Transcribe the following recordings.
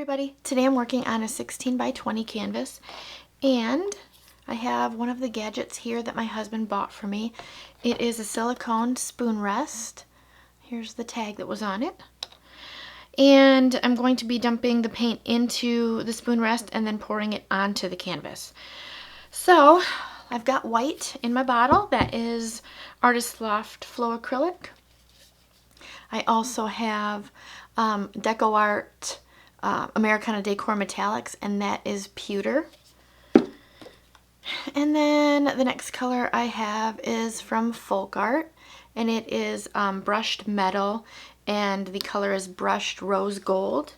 everybody. Today I'm working on a 16 by 20 canvas, and I have one of the gadgets here that my husband bought for me. It is a silicone spoon rest. Here's the tag that was on it. And I'm going to be dumping the paint into the spoon rest and then pouring it onto the canvas. So I've got white in my bottle. That is Artist Loft Flow Acrylic. I also have DecoArt Americana Decor Metallics, and that is pewter. And then the next color I have is from FolkArt, and it is brushed metal, and the color is brushed rose gold.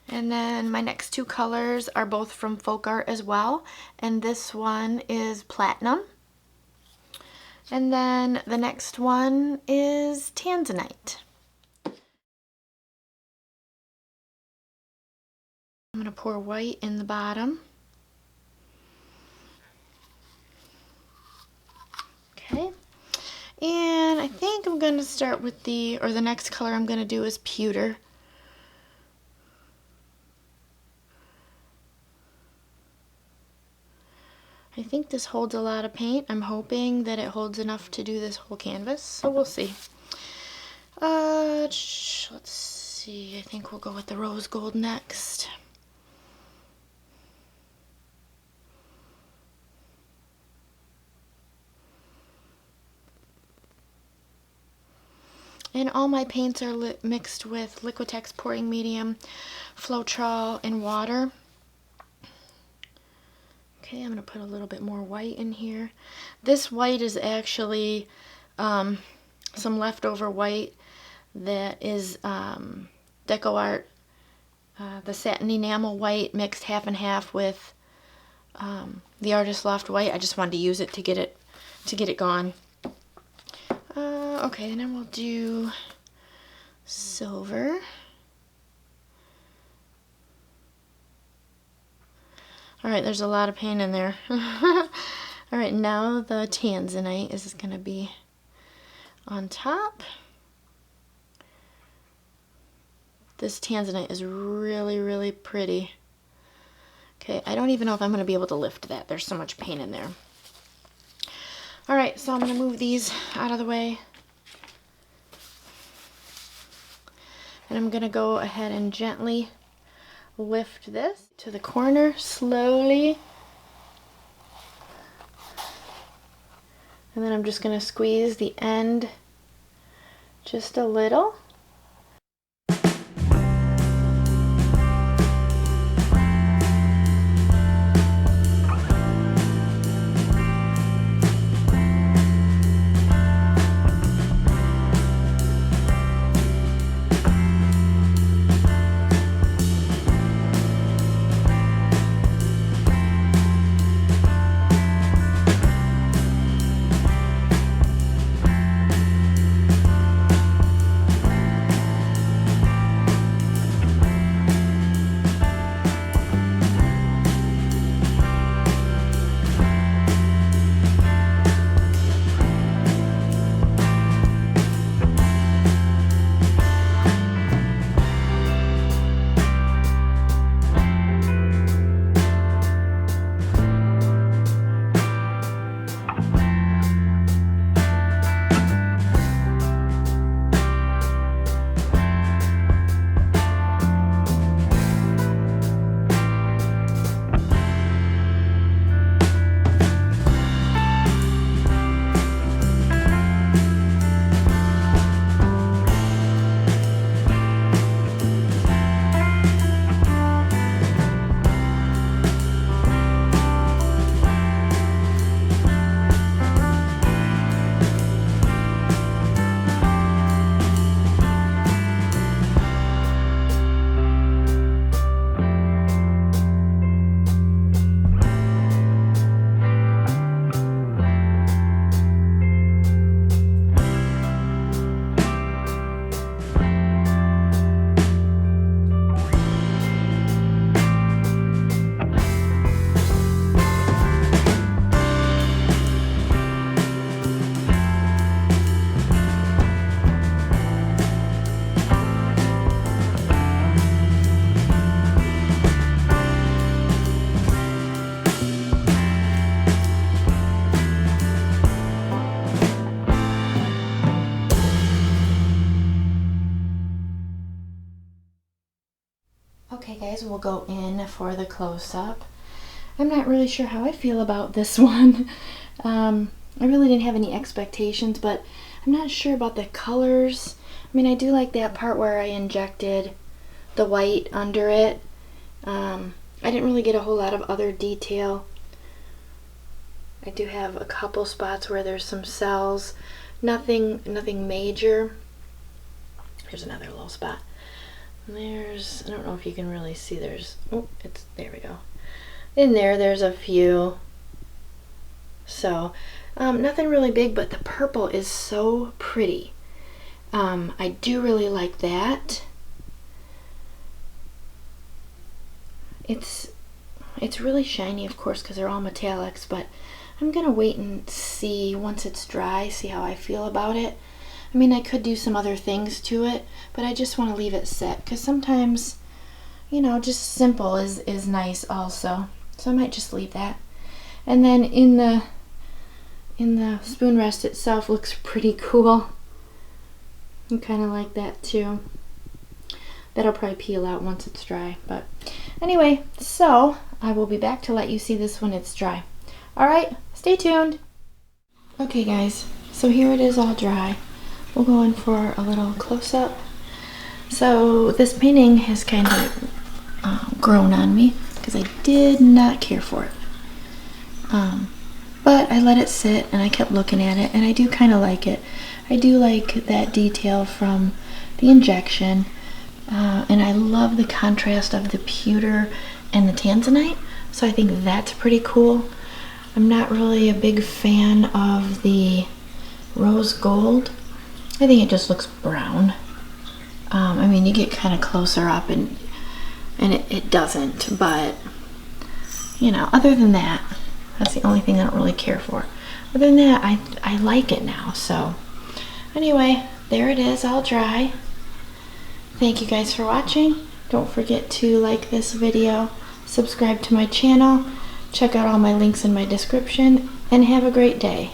And then my next two colors are both from FolkArt as well, and this one is platinum. And then the next one is tanzanite. I'm going to pour white in the bottom. Okay. And I think I'm going to start with the next color I'm going to do is pewter. I think this holds a lot of paint. I'm hoping that it holds enough to do this whole canvas, so we'll see. Let's see. I think we'll go with the rose gold next. And all my paints are mixed with Liquitex pouring medium, floetrol, and water. Okay, I'm going to put a little bit more white in here. This white is actually some leftover white that is DecoArt, the satin enamel white mixed half and half with the Artist Loft white. I just wanted to use it to get it gone. Okay, and then we'll do silver. Alright, there's a lot of paint in there. Alright, now the tanzanite is going to be on top. This tanzanite is really, really pretty. Okay, I don't even know if I'm going to be able to lift that. There's so much paint in there. Alright, so I'm going to move these out of the way. And I'm going to go ahead and gently lift this to the corner slowly. And then I'm just going to squeeze the end just a little. guys, we'll go in for the close-up. I'm not really sure how I feel about this one. I really didn't have any expectations, but I'm not sure about the colors. I mean, I do like that part where I injected the white under it. I didn't really get a whole lot of other detail. I do have a couple spots where there's some cells. Nothing major. Here's another little spot. There's, I don't know if you can really see, there's, oh, it's, there we go. In there's a few. So, nothing really big, but the purple is so pretty. I do really like that. It's really shiny, of course, because they're all metallics, but I'm gonna wait and see once it's dry, see how I feel about it. I mean, I could do some other things to it, but I just want to leave it set, because sometimes, you know, just simple is nice also. So I might just leave that. And then in the spoon rest itself looks pretty cool. I kind of like that too. That'll probably peel out once it's dry. But anyway, so I will be back to let you see this when it's dry. Alright, stay tuned. Okay guys, so here it is all dry. We'll go in for a little close-up. So this painting has kind of grown on me because I did not care for it. But I let it sit and I kept looking at it, and I do kind of like it. I do like that detail from the injection, and I love the contrast of the pewter and the tanzanite, so I think that's pretty cool. I'm not really a big fan of the rose gold. I think it just looks brown. I mean, you get kind of closer up and it doesn't, but you know, other than that, that's the only thing I don't really care for. Other than that, I like it now. So anyway, there it is, all dry. Thank you guys for watching. Don't forget to like this video, subscribe to my channel, check out all my links in my description, and have a great day.